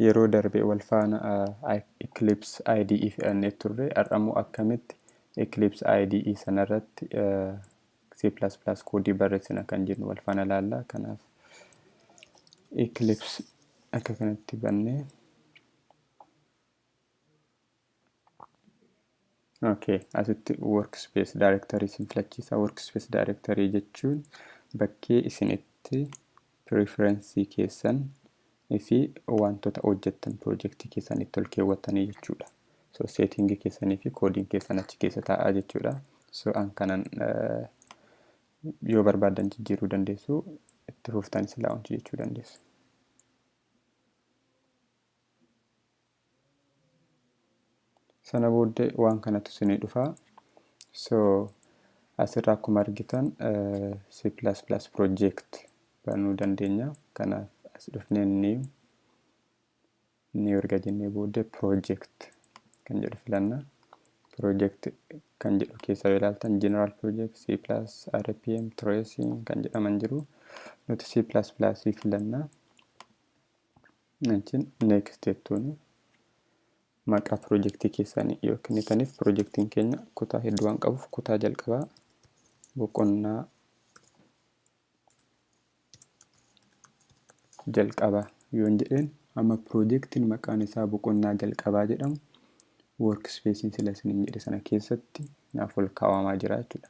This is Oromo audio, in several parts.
yeroo darbe wal faana Eclipse IDE fe'annee turre har'ammoo akkamitti Eclipse IDE sanarratti C++ koodii barreessina kan jennu wal faana ilaalla. Kanaaf Eclipse akka kanatti bannee asitti workspace directory simplachiisa. Workspace directory jechuun bakkee isin itti preference keessan fi wantoota hojjettan projectii keessan itti ol keewwattanii jechuudha. So setting keessanii fi koodiin keessan achi keessa taa'aa jechuudha. So an kanan yoo barbaadan jijjiiruu dandeessu, itti fuuftanis launch jechuu dandeessu. Sana booddee waan kanatu isinii dhufaa. So asirraa akkuma argitan C++ project banuu dandeenya. Kanaaf as dhufnee new erga jennee booddee project kan jedhu filanna. Project kan jedhu keessa yoo ilaaltan general project, C++, RPM, tracing kan jedhaman jiru. Nuti C++ filanna. Achiin next jettuuni. Maqaa projectii keessanii yoo kennitaniif projectiin keenya kutaa hedduu waan qabuuf kutaa jalqabaa boqonnaa jalqabaa yoo jedheen amma projectiin maqaan isaa boqonnaa jalqabaa jedhamu workspacein sila isiniin jedhe sana keessatti naaf ol kaa'amaa jira jechuudha.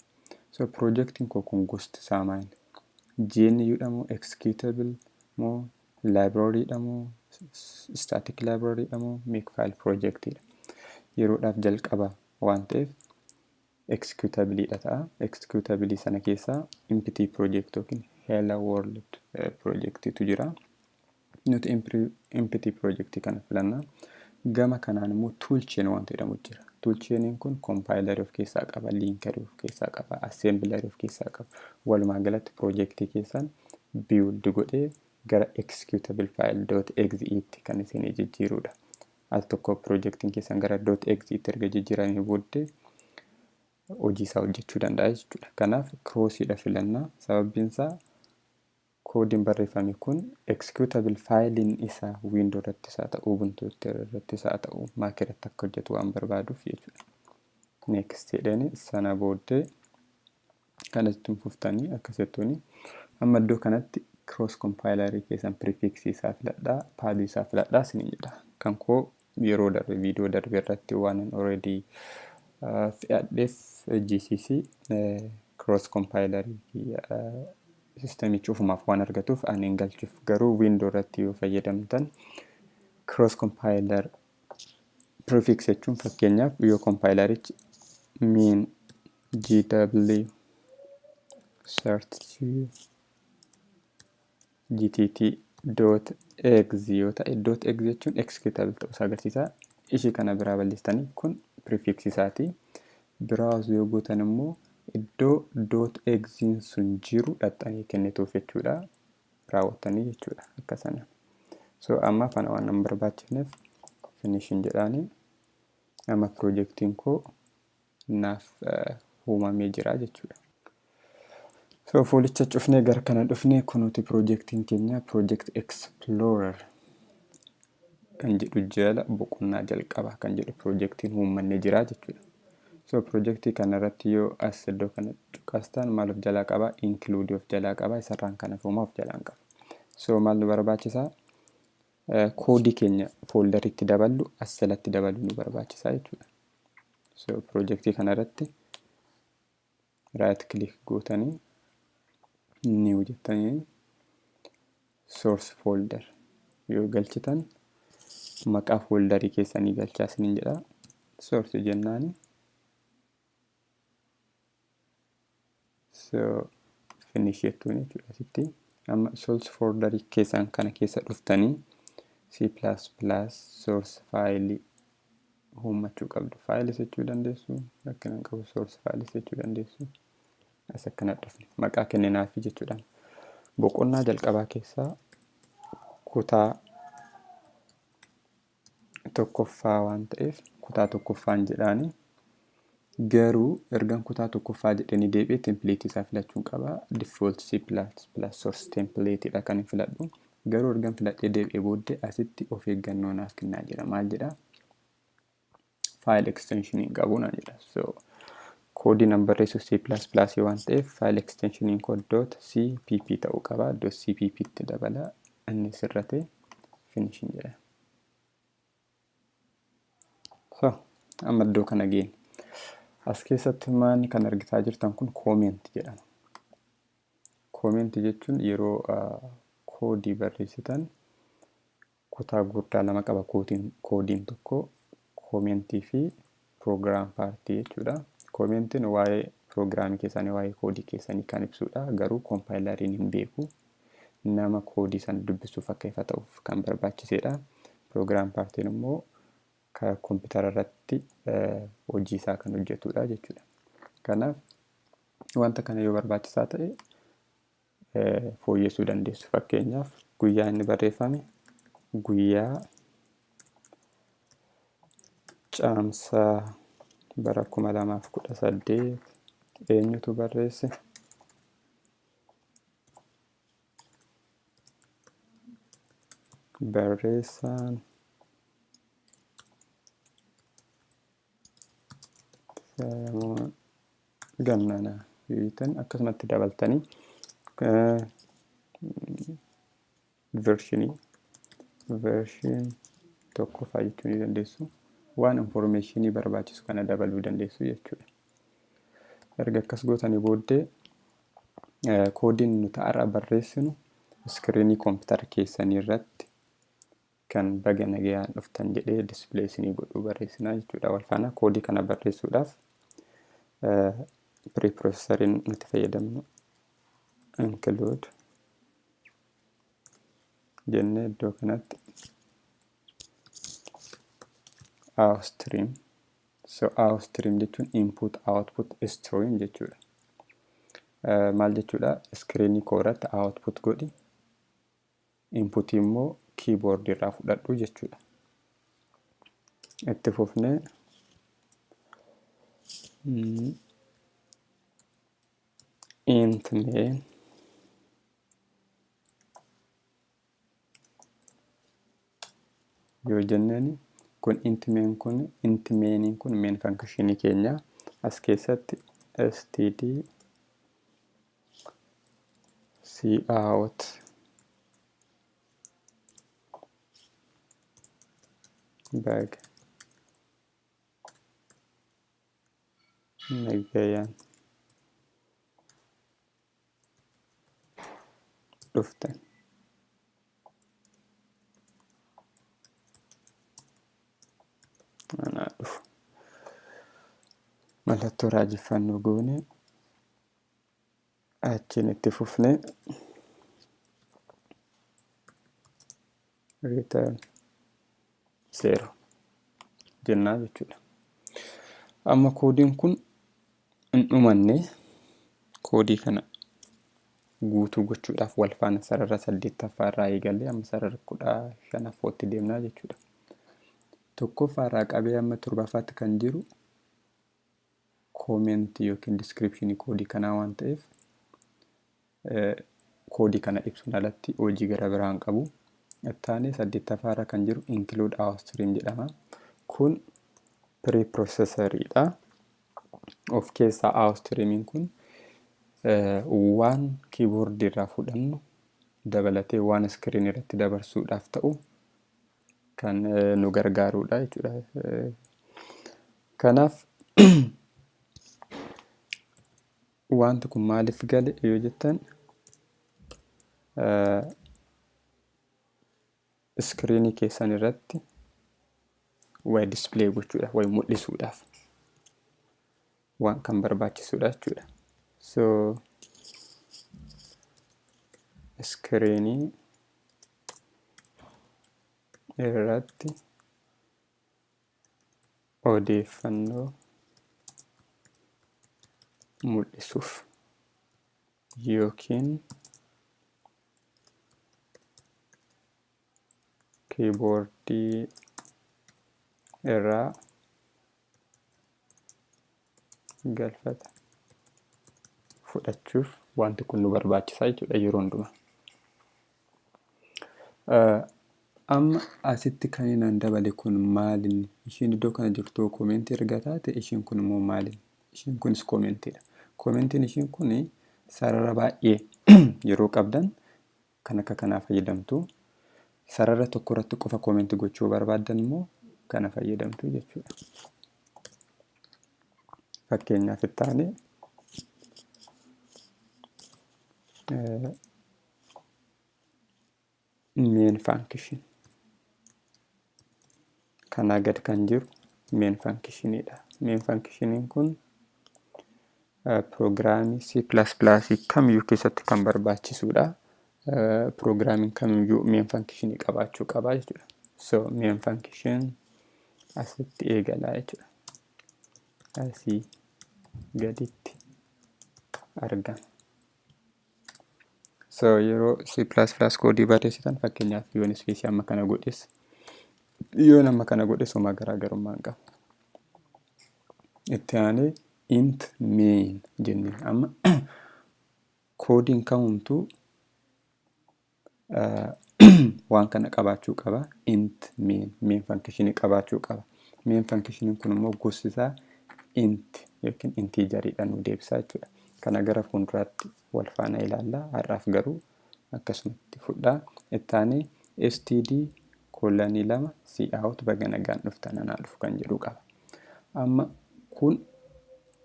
So projectiin kun gosti isaa maali? GNU dha moo executable moo library dha moo static library dha moo makefile project dha? Yeroodhaaf jalqaba waan ta'eef executable dha ta'a. Executable sana keessaa empty project yookiin hello world project tu jira. Nuti empty project kana filanna. Gama kanaan immoo toolchain waan jedhamu jira. Toolchainiin kun compiler of keessaa qaba, linker of keessaa qaba, assembler of keessaa qaba. Walumaa galatti projectii keessan build godhee gara executable file.exe kan isin jijjiirudha. Al tokko projectiin keessan gara .exe erga jijjiiranii booddee hojii isaa hojjechuu danda'a jechuudha. Kanaaf crossdha filannaa. Sababiin isaa koodiin barreeffame kun executable filein isaa window irratti isaa ta'u, ubuntu irratti isaa ta'u, mac irratti akka hojjetu waan barbaaduuf jechuudha. Next jedhanii sana booddee kanatti fuftanii akkasittuuni amma iddoo kanatti cross compiler keessan prefix isaa filadhaa, path isaa filadhaa isiniin jedha. Kan koo yeroo darbe video darbe irratti waan already fe'adheef GCC cross compiler systemii cufumaaf waan argatuuf ani hin galchuuf. Garuu window irratti yoo fayyadamtan cross compiler prefix jechuun fakkeenyaaf yoo compilerichi min gw cert gtt.exe yoo ta'e .exe jechuun executable ta'uu agarsiisa. Ishii kana biraa balleessitanii kun prefix isaati. Browse yoo gootan immoo iddoo .exe sun jiru dhaxxanii kennituuf jechuudha. Raawwattanii jechuudha akka sana. So amma kana waan nama barbaachifneef finishing jedhaanii amma projectiin koo naaf uumamee jira jechuudha. So fuulicha cufnee gara kana dhufnee kunuuti projectiin keenya project explorer kan jedhu jala boqonnaa jalqabaa kan jedhu projectiin uumamee jira jechuudha. So projectii kana irratti yoo as iddoo kana tuqaastan maal of jalaa qaba? Include of jalaa qaba. Isarraan kana fuuma of jalaa qaba. So maal nu barbaachisaa? Koodii keenya folderitti daballu as jalatti dabaluu nu barbaachisaa jechuudha. So projectii kana irratti right click gootanii new jettanii source folder yoo galchitan maqaa folderii keessanii galchaa isiniin jedha. Source jennaani. So finish jettuun jechuudha asitti. Amma source folderii keessan kana keessa dhuftanii C++ source file uummachuu qabdu. Files jechuu dandeessu. Akkana qabu source files jechuu dandeessu. As akkana dhufne maqaa kenninaaf jechuudha. Boqonnaa jalqabaa keessaa kutaa 1ffaa waan ta'eef kutaa 1ffaan jedhaani. Garuu ergan kutaa 1ffaa jedhanii deebi'ee template isaa filachuun qaba. Default C++ source template dha kan filadhu. Garuu ergan filadhee deebi'ee booddee asitti of eeggannoo naaf kennaa jira. Maal jedhaa? File extension qabu naan jedha. So koodii nan barreessu C++ waan ta'eef file extension .cpp ta'uu qaba. .cpp tti dabala. Inni sirratee finishing jedha. So amma iddoo kana geenya. As keessatti maanni kan argitaa jirtan kun comment jedhama. Comment jechuun yeroo koodii barreessitan kutaa guddaa lama qaba koodiin tokko commentii fi program partii jechuudha. Commentiin waa'ee programii keessanii waa'ee koodii keessanii kan ibsudha. Garuu compiler'iin hin beeku. Nama koodii sana dubbisuuf akka ifa ta'uuf kan barbaachisedha. Program partiin immoo kan kompiitara irratti hojii isaa kan hojjetudha jechuudha. Kanaaf wanta kana yoo barbaachisaa ta'e fooyyessuu dandeessu. Fakkeenyaaf guyyaa inni barreeffame guyyaa caamsaa bara 2018 eenyutu barreesse? Barreessaan Gannanaa yoo akkasumatti dabaltanii version tokkoffaa jechuu ni dandeessu. Waan informationii barbaachisu kana dabaluu dandeessu jechuudha. Erga akkas gootanii booddee koodiin nuti har'a barreessinu iskiriinii kompiitara keessanii irratti kan baga nagaayan dhuftan jedhee display isinii godhuu barreessinaa jechuudha. Wal faana koodii kana barreessuudhaaf preprocessoriin nuti fayyadamnu include jennee iddoo kanatti outstream. So outstream jechuun input output stream jechuudha. Maal jechuudha? Iskiriinii koo irratti output godhi, input immoo keyboard irraa fudhadhu jechuudha. Itti fufnee int main yoo jenneeni kun int mainiin kun main functionii keenya as keessatti std cout Baga nagaayan dhuftan anaa dhufu mallattoo raajeffannoo goone achiin itti fufnee return 0 jennaa jechuudha. Amma koodiin kun hin dhumanne koodii kana guutuu gochuudhaaf wal faana sarara 8ffaa irraa eegalee amma sarara 15ffootti deemnaa jechuudha. Tokkoffaa irraa qabee amma 7ffaatti kan jiru comment yookiin description koodii kanaa waan ta'eef koodii kana ibsuun alatti hojii gara biraan qabu. Ittaanee 8ffaa irra kan jiru include outstream jedhama. Kun preprocessoriidha. Of keessaa outstreamiin kun waan keyboard irraa fudhannu dabalatee waan screen irratti dabarsuudhaaf ta'u kan nu gargaarudha jechuudha. Kanaaf wanti kun maaliif gale yoo jettan screen keessan irratti way display gochuudhaaf way mul'isuudhaaf waan kan barbaachisudha jechuudha. So screen irratti odeeffannoo mul'isuuf yookiin keyboardii irraa galfata fudhachuuf wanti kun nu barbaachisaa jechuudha yeroo hundumaa. Amma asitti kan inni dabale kun maalini? Ishiin iddoo kana jirtu koomentii erga taate ishiin kun immoo maalini? Ishiin kunis koomentiidha. Koomentiin ishiin kun sarara baay'ee yeroo qabdan kan akka kanaa fayyadamtu. Sarara tokko irratti qofa koomentii gochuu barbaaddan immoo kana fayyadamtu jechuudha. Fakkeenyaaf itti aanee main function kanaa gad kan jiru main functionidha. Main functioniin kun Proogiraamii C++ kamiyyuu keessatti kan barbaachisuudha. Proogiraamiin kamiyyuu main functionii qabaachuu qaba jechuudha. So main function asitti eegala jechuudha. Asii gaditti argama. So yeroo C++ koodii barreessitan fakkeenyaaf yoon ispeesii amma kana godhes yoon amma kana godhes homaa garaagarummaa hin qabu. Itti aanee int main jennee amma koodiin kamumtuu waan kana qabaachuu qaba. Int main functionii qabaachuu qaba. Main functioniin kun immoo gosti isaa int yookiin inteejaridhaan nu deebisaa jechuudha. Kana gara fuulduraatti wal faana ilaallaa. Har'aaf garuu akkasumatti fudhaa. Itti aanee std:2 cout baga nagaan dhuftan anaa dhufu kan jedhu qaba. Amma kun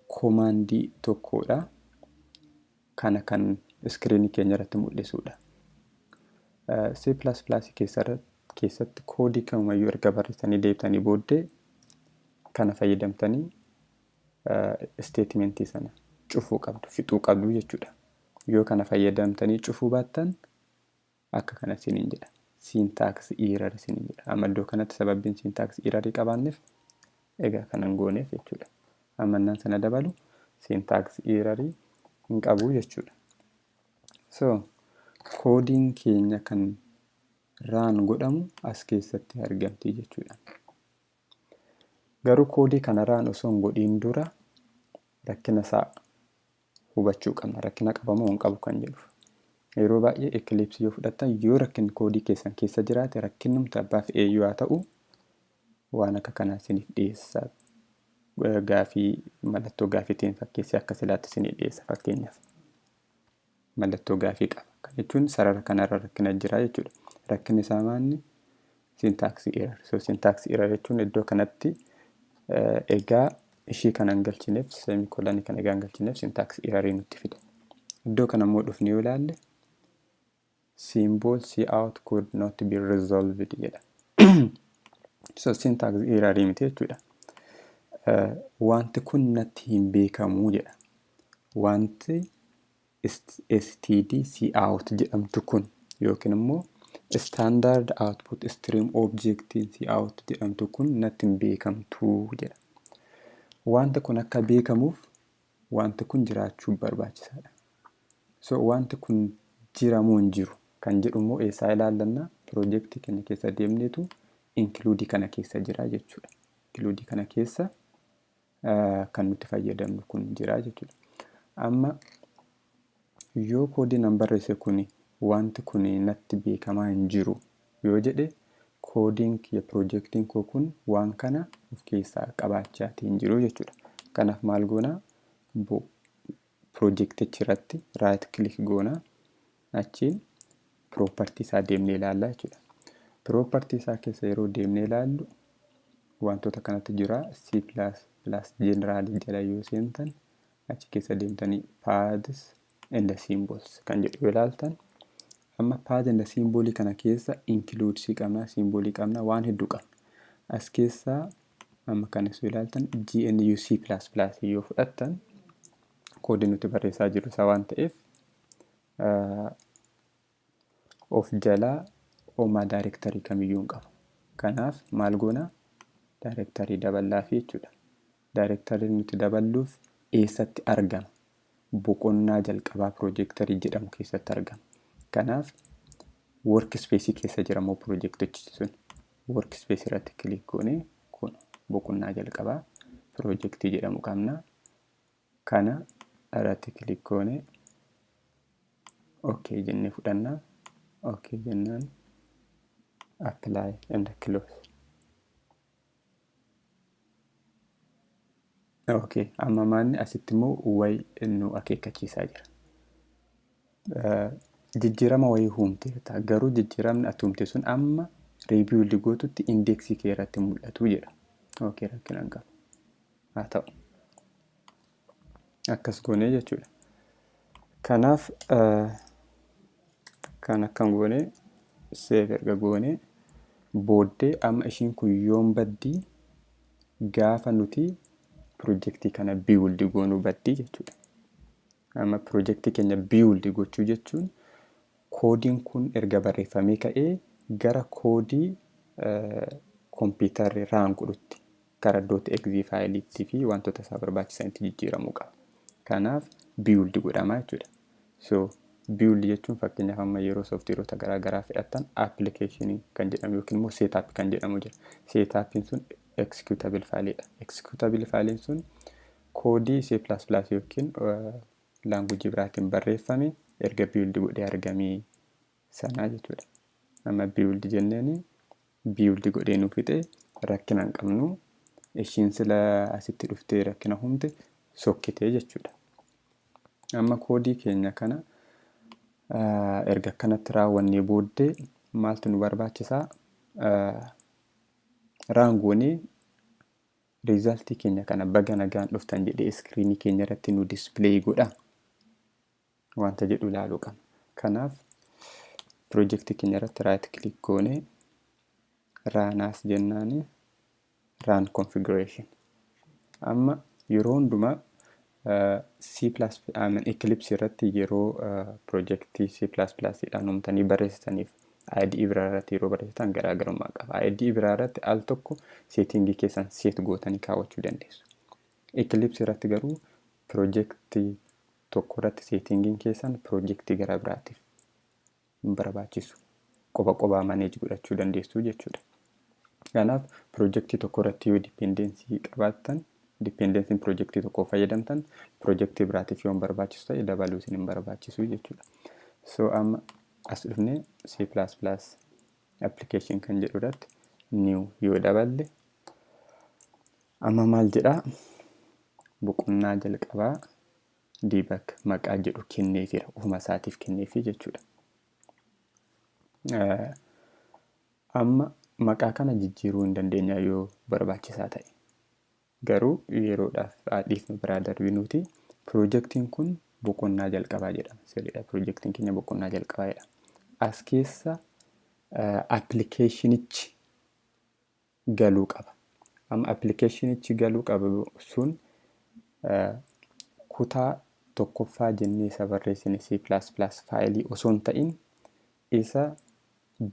komaandii tokkodha. Kana kan iskiriinii keenya irratti mul'isuudha. C++ keessatti koodii kamiyyuu erga barreessanii deebitanii booddee kana fayyadamtanii statementii sana cufuu qabdu, fixuu qabdu jechuudha. Yoo kana fayyadamtanii cufuu baattan akka kana isiniin jedha. Syntax error isiniin jedha. Amma iddoo kanatti sababbiin syntax error qabaanneef egaa kanan gooneef jechuudha. Amma sana dabalu syntax error hin qabu jechuudha. So koodiin keenya kan raan godhamu as keessatti argamti jechuudha. Garuu koodii kana raan osoo hin godhiin dura rakkina isaa hubachuu qabna. Rakkina qabamoo hin qabu kan jedhu. Yeroo baay'ee Eclipse yoo fudhattan yoo rakkinni koodii keessan keessa jiraate rakkinnumti abbaa fi eeyyuu haa ta'u waan akka kanaa isiniif dhiyeessa. Gaafii mallattoo gaafiitiin fakkeessee akka silaatti isinii dhiyeessa fakkeenyaaf. Mallattoo gaafii qaba. Kan jechuun sarara kanarra rakkina jira jechuudha. Rakkinni isaa maanni? Syntax error. So syntax error jechuun iddoo kanatti egaa ishii kan hangalchineef semikolanii kan egaa hangalchineef syntax error nutti fida. Iddoo kana immoo dhufni yoo ilaalle symbol cout could not be resolved jedha. So syntax error miti jechuudha. Wanti kun natti hin beekamu jedha. Wanti std:2 jedhamtu kun yookiin immoo standard output stream objectiin cout jedhamtu kun natti hin beekamtu jedha. Wanti kun akka beekamuuf wanti kun jiraachuu barbaachisaadha. So wanti kun jiramoo hin jiru kan jedhu immoo eessaa ilaallannaa piroojeektii keenya keessa deemneetu include kana keessa jira jechuudha. Include kana keessa kan nuti fayyadamnu kun jira jechuudha. Amma yoo koodii nan barreesse kun wanti kun natti beekamaa hin jiru yoo jedhe koodiin kiyya piroojeektiin koo kun waan kana of keessaa qabaachaatii hin jiru jechuudha. Kanaaf maal goonaa? Piroojeektichi irratti right click goonaa achiin propertii isaa deemnee ilaallaa jechuudha. Propertii isaa keessa yeroo deemnee ilaallu wantoota kanatti jira. C++ general jala yoo seentan achi keessa deemtanii paths and symbols kan jedhu yoo ilaaltan amma path and symbolii kana keessa include si qabna, symbolii qabna, waan hedduu qabna. As keessaa amma kana yoo ilaaltan GNU C++ yoo fudhattan koodii nuti barreessaa jirru isa waan ta'eef of jalaa homaa daayirektarii kamiyyuu hin qabu. Kanaaf maal goona? Daayirektarii daballaafi jechuudha. Daayirektarii nuti daballuuf eessatti argama? Boqonnaa jalqabaa piroojeektarii jedhamu keessatti argama. Kanaaf workspace keessa jira moo piroojeektichi sun? Workspace irratti kilik goonee kun boqonnaa jalqabaa piroojeektii jedhamu qabna. Kana irratti kilik goonee okay jennee fudhannaa. Okay jennaan apply and close. Okay, amma maanni asitti immoo wayi nu akeekkachiisaa jira. Jijjiirama wayii uumteerta, garuu jijjiiramni ati uumte sun amma rebuild gootutti indeksii kee irratti mul'atu jedha. Okay, rakkina hin qabu. Haa ta'u. Akkas goonee jechuudha. Kanaaf kan akkam goonee save erga goonee booddee amma ishiin kun yoon baddii gaafa nuti pirojektii kana build goonuu baddii jechuudha. Amma pirojektii keenya build gochuu jechuun koodiin kun erga barreeffamee ka'ee gara koodii kompiitarri raan godhutti gara .exe faayiliitti fi wantoota isaa barbaachisanitti jijjiiramuu qaba. Kanaaf build godhama jechuudha. So build jechuun fakkeenyaaf amma yeroo sooftiweerota garaa garaa fedhattan application kan jedhamu yookiin immoo setup kan jedhamu jira. Setupin sun executable fileedha. Executable filein sun koodii C++ yookiin language biraatiin barreeffame erga build godhee argamee sanaa jechuudha. Amma build jenneeni build godhee nu fixe rakkina hin qabnu. Ishiin sila asitti dhuftee rakkina humte sokkitee jechuudha. Amma koodii keenya kana erga kanatti raawwannee booddee maaltu nu barbaachisaa? Raangoonii riizaltii keenya kana baga nagaan dhuftan jedhee iskiriinii keenya irratti nu display godha. Wanta jedhu ilaaluu qabna. Kanaaf pirojektii keenya irratti right click goonee raanaas jennaani run configuration. Amma yeroo hundumaa C++ Eclipse irratti yeroo pirojektii C++ dhaan uumtanii barreessitaniif IDE biraa irratti yeroo barreessitan garaagarummaa qaba. IDE biraa irratti al tokko seetingii keessan seet gootanii kaawwachuu dandeessu. Eclipse irratti garuu pirojektii tokko irratti seetingiin keessan pirojektii gara biraatiif hin barbaachisu. Qoba manage godhachuu dandeessu jechuudha. Kanaaf pirojektii tokko irratti yoo dipendency qabaattan dependency projectii tokko fayyadamtan projectii biraatiif yoo barbaachisu ta'e dabaluu isin hin barbaachisu jechuudha. So amma as dhufnee C++ application kan jedhu irratti new yoo daballe amma maal jedhaa boqonnaa jalqabaa debug maqaa jedhu kenneefira ofuma isaatiif kenneefi jechuudha. Amma maqaa kana jijjiiruu hin dandeenya yoo barbaachisaa ta'e. Garuu yeroodhaaf dhiifnu biraa darbinuuti pirojektiin kun boqonnaa jalqabaa jedhama. Sirriidha, pirojektiin keenya boqonnaa jalqabaa jedhama. As keessa appilikeeshinichi galuu qaba. Amma appilikeeshinichi galuu qabu sun kutaa 1ffaa jennee isa barreessine C++ faayilii osoo hin ta'in isa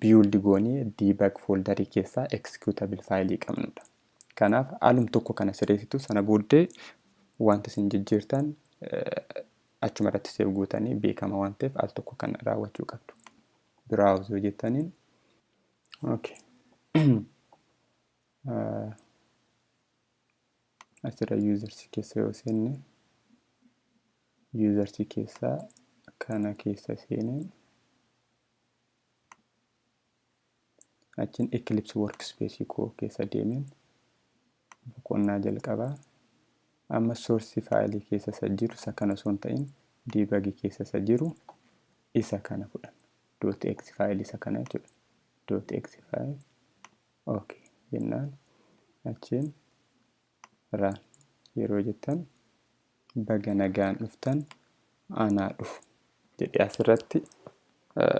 build goonee debug foldarii keessaa executable faayilii qabnudha. Kanaaf alum tokko kana sirreessitu sana booddee wanta isin jijjiirtan achuma irratti seef gootanii beekama waan ta'eef al tokko kana raawwachuu qabdu. Browse yoo jettaniin okay. Asirra users keessa yoo seenne users keessaa kana keessa seeneen achiin Eclipse workspace koo keessa deemeen boqonnaa jalqabaa amma source faayilii keessa isa jiru isa kana osoo hin ta'in debug keessa isa jiru isa kana fudhan .exe faayilii isa kana jechuudha. .exe faayilii okay jennaan achiin run yeroo jettan baga nagaan dhuftan anaa dhufu jedhee asirratti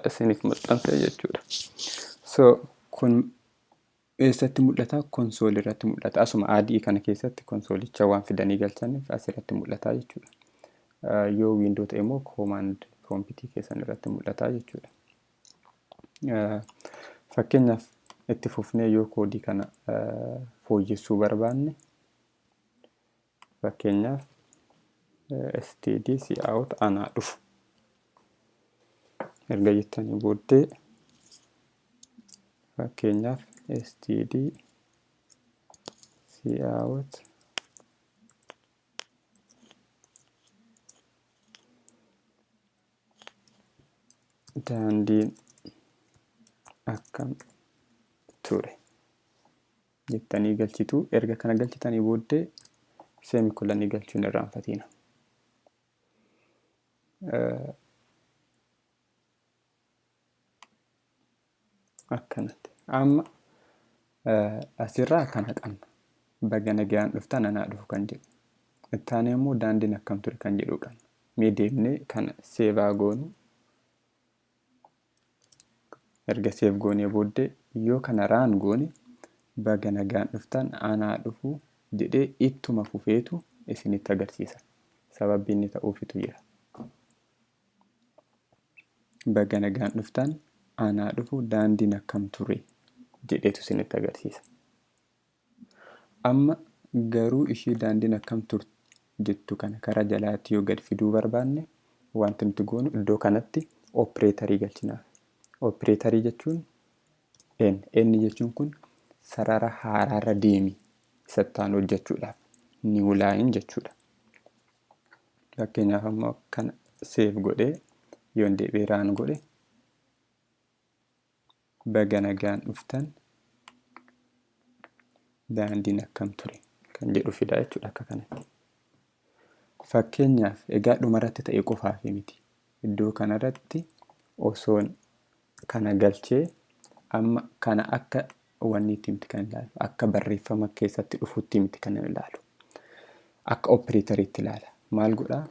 isiniif maxxanse jechuudha. So kun eessatti mul'ata? Konsoolii irratti mul'ata. Asuma adii kana keessatti konsoolicha waan fidanii galchaniif asirratti mul'ata jechuudha. Yoo window ta'e immoo command prompt keessan irratti mul'ata jechuudha. Fakkeenyaaf itti fufnee yoo koodii kana fooyyessuu barbaanne fakkeenyaaf std cout anaa dhufu erga jettanii booddee fakkeenyaaf std cout daandiin akkam ture jettanii galchitu. Erga kana galchitanii booddee seemikolanii galchuun irraanfatina. Akkanatti amma asirraa kana qabna. Baga nagayaan dhuftan anaa dhufu kan jedhu. Itti aanee immoo daandiin akkam ture kan jedhu qabna. Mee deemnee kana seevaa goonu. Erga seef goonee booddee yoo kana raan goone baga nagayaan dhuftan anaa dhufu jedhee ittuma fufeetu isinitti agarsiisa. Sababni inni ta'uufitu jira. Baga nagayaan dhuftan anaa dhufu daandiin akkam ture jedheetu isinitti agarsiisa. Amma garuu ishii daandiin akkam turte jettu kana karaa jalaatti yoo gad fiduu barbaanne wanti nuti goonu iddoo kanatti opereetarii galchinaaf. Opereetarii jechuun n jechuun kun sarara haaraarra deemi isattaan hojjechuudhaaf new line jechuudha. Fakkeenyaaf ammoo kana seef godhee yoon deebi'ee raan godhe baga nagayaan dhuftan daandiin akkam ture kan jedhu fida jechuudha akka kanatti. Fakkeenyaaf egaa dhumarratti ta'ee qofaaf miti. Iddoo kanarratti osoon kana galchee amma kana akka wanni itti miti kan ilaalu. Akka barreeffama keessatti dhufuutti miti kan ilaalu. Akka opereetariitti ilaala. Maal godhaa?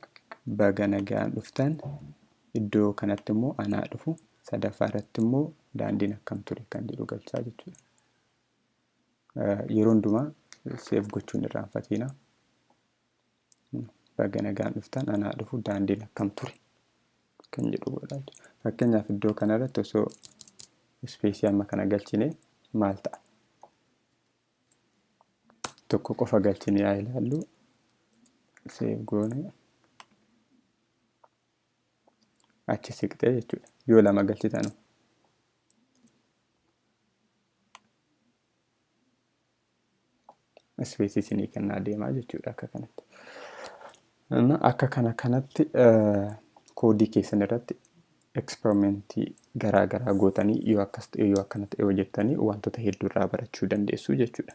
Baga nagayaan dhuftan iddoo kanatti immoo anaa dhufu sadaffaa irratti immoo daandiin akkam ture kan jedhu galchaa jechuudha. Yeroo hundumaa seef gochuun irraanfatina. Baga nagayaan dhuftan anaa dhufu daandiin akkam ture kan jedhu godhaa. Fakkeenyaaf iddoo kanarratti osoo ispeesii amma kana galchine maal ta'a? Tokko qofa galchine yaa ilaallu. Seef goone achi siqxee jechuudha. Yoo lama galchitan ispeesii isinii kennaa deemaa jechuudha akka kanatti. Akka kanatti koodii keessan irratti eksperimentii garaa garaa gootanii yoo akkas ta'e yoo akkana ta'e hojjettanii wantoota hedduu irraa barachuu dandeessu jechuudha.